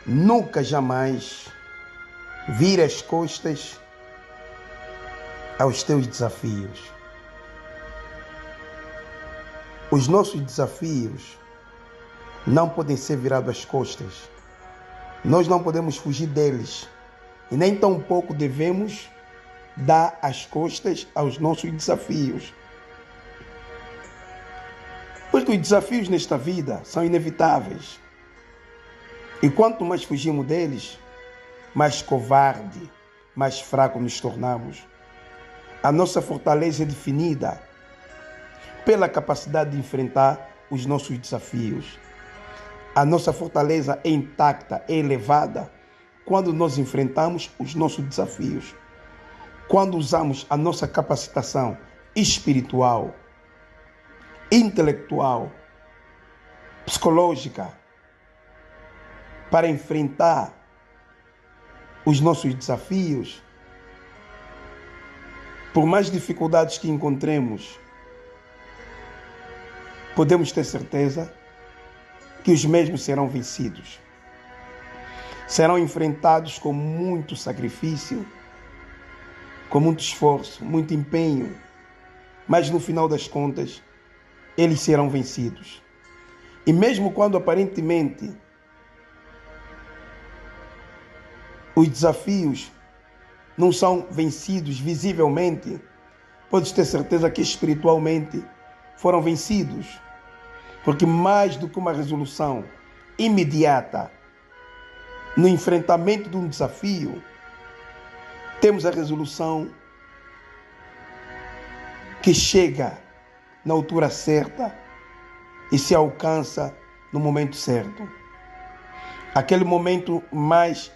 Nunca, jamais vire as costas aos teus desafios. Os nossos desafios não podem ser virados às costas. Nós não podemos fugir deles. E nem tão pouco devemos dar as costas aos nossos desafios. Porque os desafios nesta vida são inevitáveis. E quanto mais fugimos deles, mais covarde, mais fraco nos tornamos. A nossa fortaleza é definida pela capacidade de enfrentar os nossos desafios. A nossa fortaleza é intacta, é elevada quando nós enfrentamos os nossos desafios. Quando usamos a nossa capacitação espiritual, intelectual, psicológica para enfrentar os nossos desafios, por mais dificuldades que encontremos, podemos ter certeza que os mesmos serão vencidos. Serão enfrentados com muito sacrifício, com muito esforço, muito empenho, mas no final das contas, eles serão vencidos. E mesmo quando aparentemente os desafios não são vencidos visivelmente, podes ter certeza que espiritualmente foram vencidos. Porque mais do que uma resolução imediata no enfrentamento de um desafio, temos a resolução que chega na altura certa e se alcança no momento certo. Aquele momento mais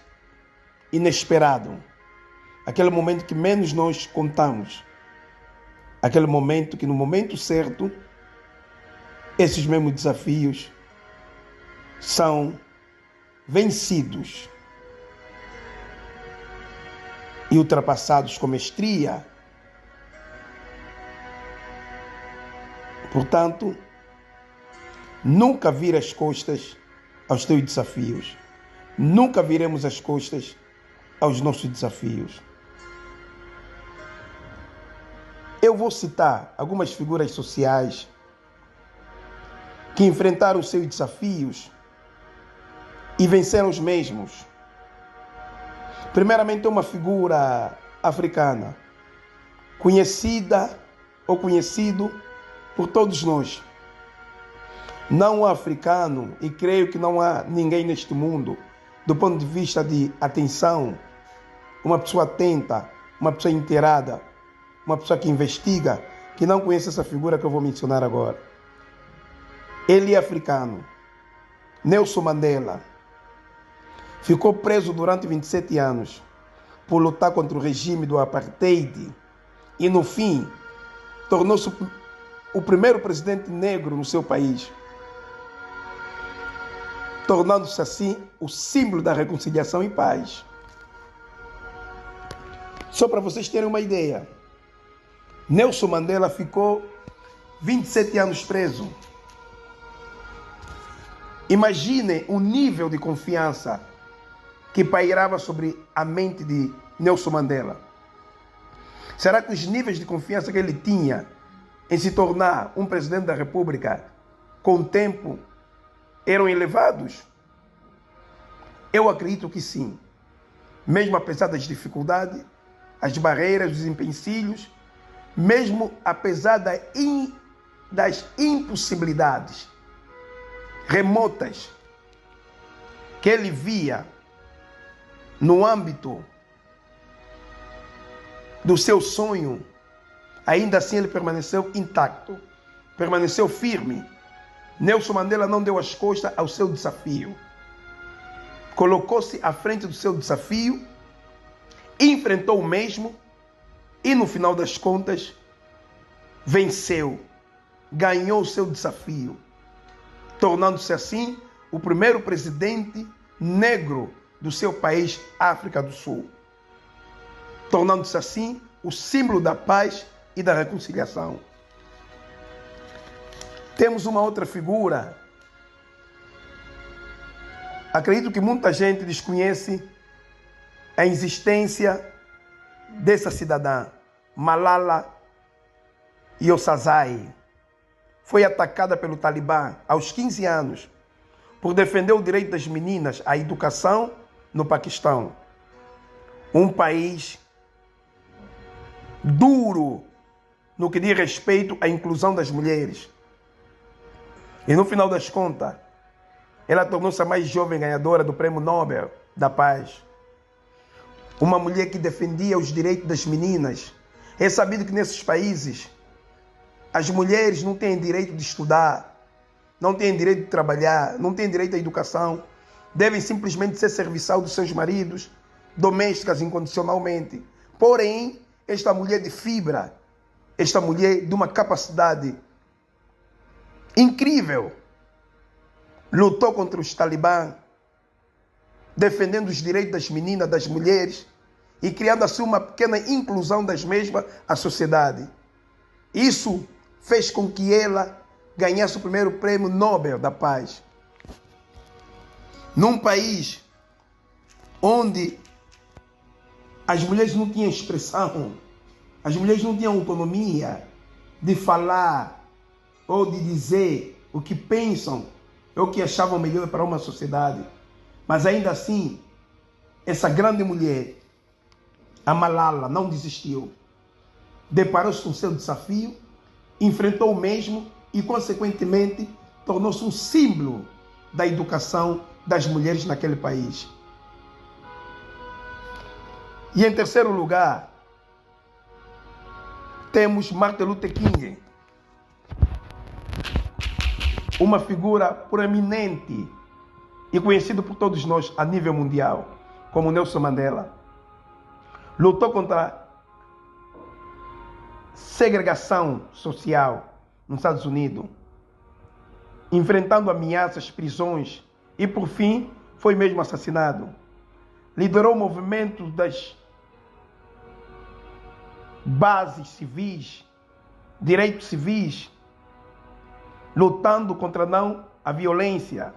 inesperado, aquele momento que menos nós contamos, aquele momento que no momento certo, esses mesmos desafios são vencidos e ultrapassados com mestria. Portanto, nunca vire as costas aos teus desafios. Nunca viremos as costas aos nossos desafios. Eu vou citar algumas figuras sociais que enfrentaram os seus desafios e venceram os mesmos. Primeiramente, uma figura africana, conhecida ou conhecido por todos nós. Não africano, e creio que não há ninguém neste mundo, do ponto de vista de atenção, uma pessoa atenta, uma pessoa inteirada, uma pessoa que investiga, que não conhece essa figura que eu vou mencionar agora. Ele é africano. Nelson Mandela ficou preso durante 27 anos por lutar contra o regime do apartheid e, no fim, tornou-se o primeiro presidente negro no seu país, tornando-se assim o símbolo da reconciliação e paz. Só para vocês terem uma ideia, Nelson Mandela ficou 27 anos preso. Imagine o nível de confiança que pairava sobre a mente de Nelson Mandela. Será que os níveis de confiança que ele tinha em se tornar um presidente da República com o tempo eram elevados? Eu acredito que sim. Mesmo apesar das dificuldades, as barreiras, os empecilhos, mesmo apesar das impossibilidades remotas que ele via no âmbito do seu sonho, ainda assim ele permaneceu intacto, permaneceu firme. Nelson Mandela não deu as costas ao seu desafio. Colocou-se à frente do seu desafio, enfrentou o mesmo e no final das contas venceu, ganhou o seu desafio, tornando-se assim o primeiro presidente negro do seu país, África do Sul, tornando-se assim o símbolo da paz e da reconciliação. Temos uma outra figura Acredito que muita gente desconhece a existência dessa cidadã, Malala Yousafzai. Foi atacada pelo Talibã aos 15 anos por defender o direito das meninas à educação no Paquistão. Um país duro no que diz respeito à inclusão das mulheres. E no final das contas, ela tornou-se a mais jovem ganhadora do Prêmio Nobel da Paz. Uma mulher que defendia os direitos das meninas. É sabido que nesses países as mulheres não têm direito de estudar, não têm direito de trabalhar, não têm direito à educação. Devem simplesmente ser serviçal dos seus maridos, domésticas incondicionalmente. Porém, esta mulher de fibra, esta mulher de uma capacidade incrível, lutou contra os talibãs, defendendo os direitos das meninas, das mulheres e criando assim uma pequena inclusão das mesmas à sociedade. Isso fez com que ela ganhasse o primeiro prêmio Nobel da Paz. Num país onde as mulheres não tinham expressão, as mulheres não tinham autonomia de falar ou de dizer o que pensam ou o que achavam melhor para uma sociedade. Mas ainda assim, essa grande mulher, a Malala, não desistiu. Deparou-se com o seu desafio, enfrentou o mesmo e, consequentemente, tornou-se um símbolo da educação das mulheres naquele país. E em terceiro lugar, temos Martin Luther King, uma figura proeminente e conhecido por todos nós a nível mundial, como Nelson Mandela. Lutou contra a segregação social nos Estados Unidos, enfrentando ameaças, prisões e, por fim, foi mesmo assassinado. Liderou o movimento das bases civis, direitos civis, lutando contra a violência.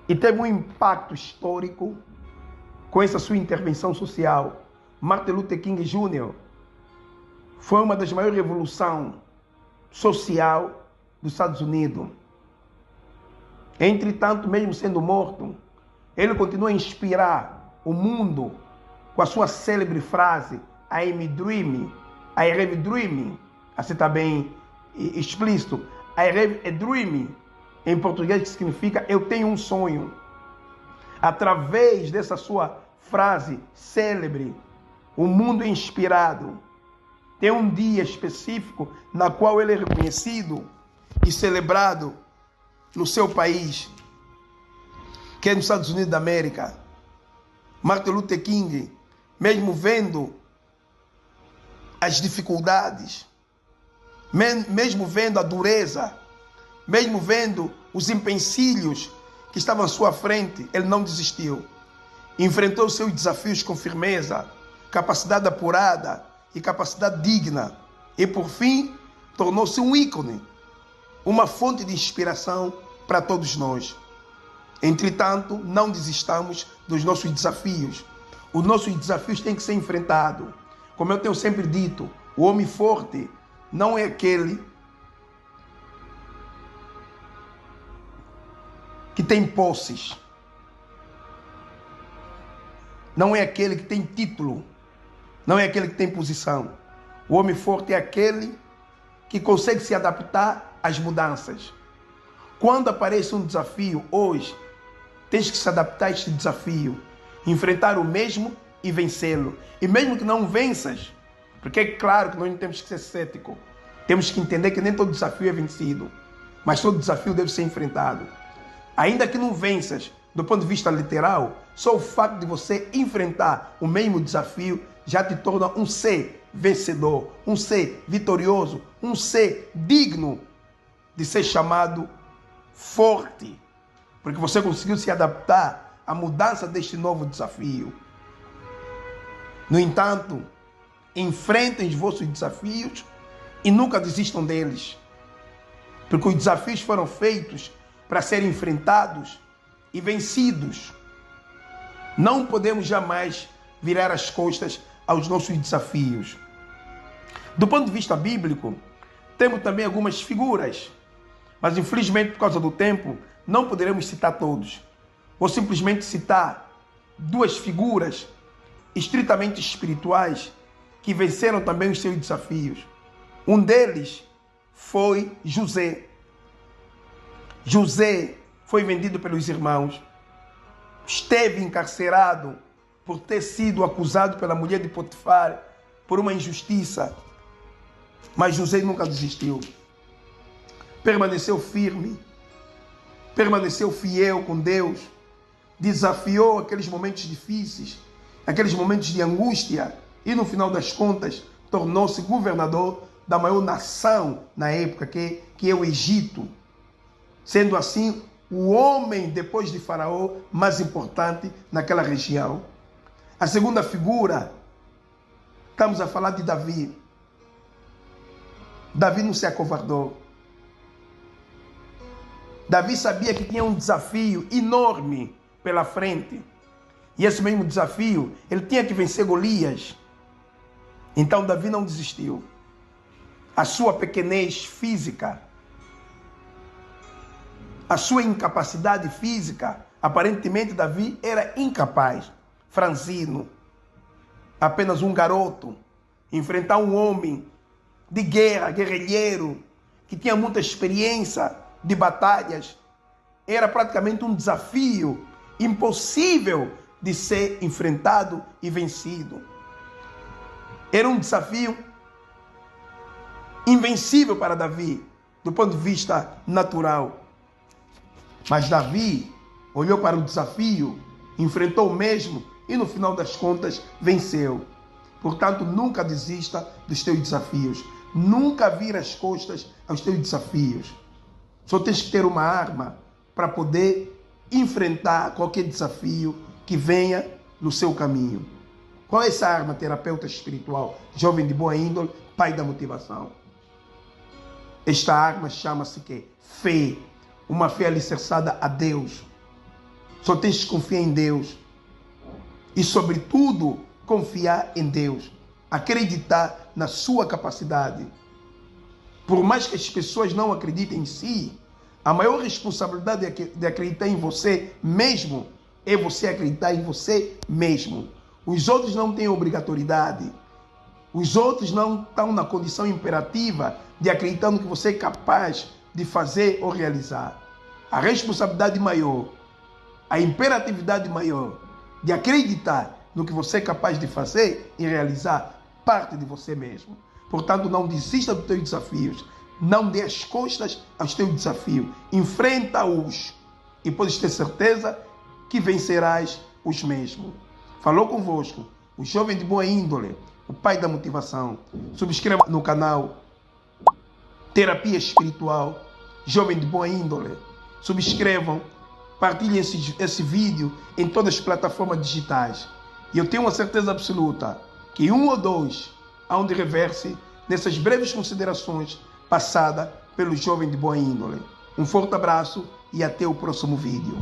E teve um impacto histórico com essa sua intervenção social. Martin Luther King Jr. foi uma das maiores revoluções sociais dos Estados Unidos. Entretanto, mesmo sendo morto, ele continua a inspirar o mundo com a sua célebre frase I am dreaming, I have a dream. Assim está bem explícito. I have a dream, em português, que significa eu tenho um sonho. Através dessa sua frase célebre, o mundo é inspirado. Tem um dia específico na qual ele é reconhecido e celebrado no seu país, que é nos Estados Unidos da América. Martin Luther King, mesmo vendo as dificuldades, mesmo vendo a dureza, mesmo vendo os empecilhos que estavam à sua frente, ele não desistiu. Enfrentou os seus desafios com firmeza, capacidade apurada e capacidade digna. E, por fim, tornou-se um ícone, uma fonte de inspiração para todos nós. Entretanto, não desistamos dos nossos desafios. Os nossos desafios têm que ser enfrentados. Como eu tenho sempre dito, o homem forte não é aquele que tem posses. Não é aquele que tem título. Não é aquele que tem posição. O homem forte é aquele que consegue se adaptar às mudanças. Quando aparece um desafio hoje, tens que se adaptar a este desafio, enfrentar o mesmo e vencê-lo. E mesmo que não venças, porque é claro que nós não temos que ser céticos, temos que entender que nem todo desafio é vencido, mas todo desafio deve ser enfrentado. Ainda que não venças, do ponto de vista literal, só o fato de você enfrentar o mesmo desafio já te torna um ser vencedor, um ser vitorioso, um ser digno de ser chamado forte, porque você conseguiu se adaptar à mudança deste novo desafio. No entanto, enfrentem os vossos desafios e nunca desistam deles, porque os desafios foram feitos para serem enfrentados e vencidos. Não podemos jamais virar as costas aos nossos desafios. Do ponto de vista bíblico, temos também algumas figuras, mas infelizmente por causa do tempo, não poderemos citar todos. Vou simplesmente citar duas figuras estritamente espirituais que venceram também os seus desafios. Um deles foi José. José foi vendido pelos irmãos, esteve encarcerado por ter sido acusado pela mulher de Potifar por uma injustiça, mas José nunca desistiu. Permaneceu firme, permaneceu fiel com Deus, desafiou aqueles momentos difíceis, aqueles momentos de angústia e no final das contas tornou-se governador da maior nação na época, que é o Egito. Sendo assim, o homem, depois de Faraó, mais importante naquela região. A segunda figura, estamos a falar de Davi. Davi não se acovardou. Davi sabia que tinha um desafio enorme pela frente. E esse mesmo desafio, ele tinha que vencer Golias. Então Davi não desistiu. A sua pequenez física, a sua incapacidade física, aparentemente Davi era incapaz, franzino, apenas um garoto, enfrentar um homem de guerra, guerrilheiro, que tinha muita experiência de batalhas, era praticamente um desafio impossível de ser enfrentado e vencido. Era um desafio invencível para Davi, do ponto de vista natural. Mas Davi olhou para o desafio, enfrentou o mesmo e no final das contas venceu. Portanto, nunca desista dos teus desafios. Nunca vira as costas aos teus desafios. Só tens que ter uma arma para poder enfrentar qualquer desafio que venha no seu caminho. Qual é essa arma, terapeuta espiritual? Jovem de boa índole, pai da motivação. Esta arma chama-se que fé. Uma fé alicerçada a Deus. Só tens que confiar em Deus. E, sobretudo, confiar em Deus. Acreditar na sua capacidade. Por mais que as pessoas não acreditem em si, a maior responsabilidade de acreditar em você mesmo é você acreditar em você mesmo. Os outros não têm obrigatoriedade. Os outros não estão na condição imperativa de acreditar no que você é capaz de fazer ou realizar. A responsabilidade maior, a imperatividade maior de acreditar no que você é capaz de fazer e realizar parte de você mesmo. Portanto, não desista dos teus desafios. Não dê as costas aos teus desafios. Enfrenta-os e podes ter certeza que vencerás os mesmos. Falou convosco o jovem de boa índole, o pai da motivação. Subscreva no canal Terapia Espiritual, jovem de boa índole. Subscrevam, partilhem esse vídeo em todas as plataformas digitais. E eu tenho uma certeza absoluta que um ou dois hão de rever-se nessas breves considerações passadas pelo jovem de boa índole. Um forte abraço e até o próximo vídeo.